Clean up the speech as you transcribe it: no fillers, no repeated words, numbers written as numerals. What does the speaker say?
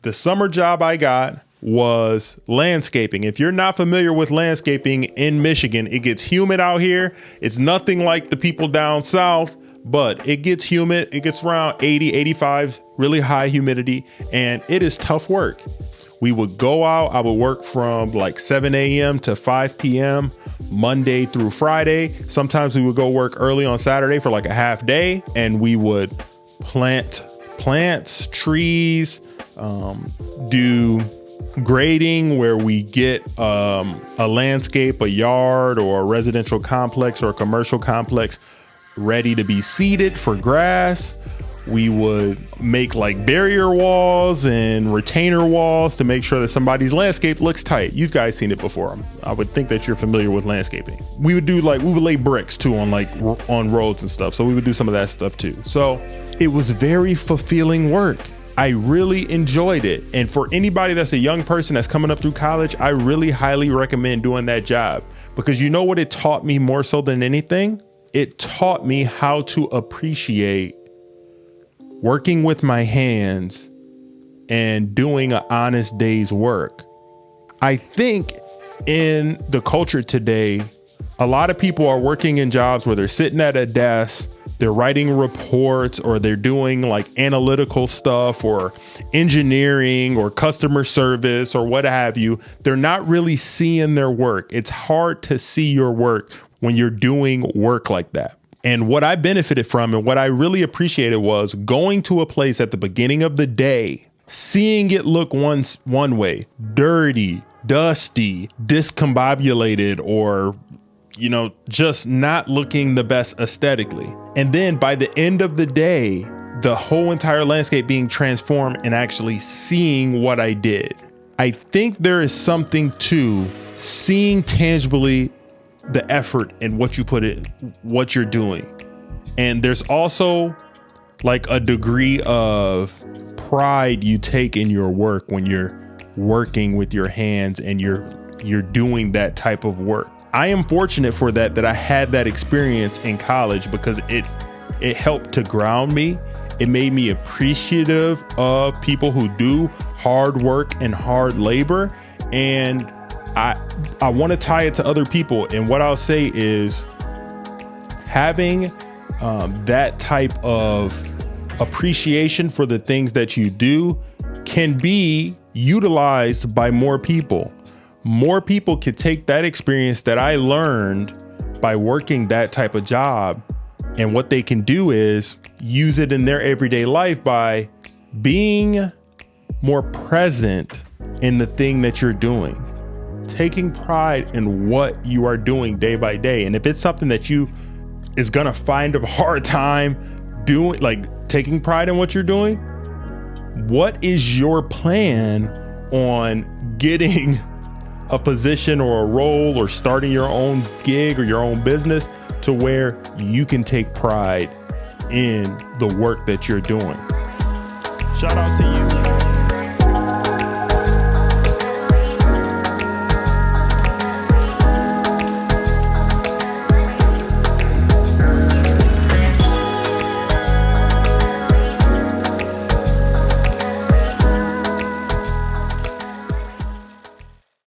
The summer job I got was landscaping. If you're not familiar with landscaping in Michigan, it gets humid out here. It's nothing like the people down south, but it gets humid. It gets around 80, 85, really high humidity, and it is tough work. We would go out. I would work from like 7 a.m. to 5 p.m. Monday through Friday. Sometimes we would go work early on Saturday for like a half day, and we would plant plants, trees, do grading where we get a landscape, a yard, or a residential complex or a commercial complex ready to be seeded for grass. We would make like barrier walls and retainer walls to make sure that somebody's landscape looks tight. You guys seen it before. I would think that you're familiar with landscaping. We would lay bricks too on roads and stuff. So we would do some of that stuff too. So it was very fulfilling work. I really enjoyed it. And for anybody that's a young person that's coming up through college, I really highly recommend doing that job, because you know what it taught me more so than anything? It taught me how to appreciate working with my hands and doing an honest day's work. I think in the culture today, a lot of people are working in jobs where they're sitting at a desk, they're writing reports, or they're doing like analytical stuff or engineering or customer service or what have you. They're not really seeing their work. It's hard to see your work when you're doing work like that. And what I benefited from and what I really appreciated was going to a place at the beginning of the day, seeing it look one way, dirty, dusty, discombobulated, or just not looking the best aesthetically. And then by the end of the day, the whole entire landscape being transformed and actually seeing what I did. I think there is something to seeing tangibly the effort and what you're doing. And there's also like a degree of pride you take in your work when you're working with your hands and you're doing that type of work. I am fortunate for that I had that experience in college, because it helped to ground me. It made me appreciative of people who do hard work and hard labor. And I want to tie it to other people. And what I'll say is having that type of appreciation for the things that you do can be utilized by more people. More people could take that experience that I learned by working that type of job, and what they can do is use it in their everyday life by being more present in the thing that you're doing, taking pride in what you are doing day by day. And if it's something that you is gonna find a hard time doing, like taking pride in what you're doing, what is your plan on getting a position or a role or starting your own gig or your own business to where you can take pride in the work that you're doing? Shout out to you.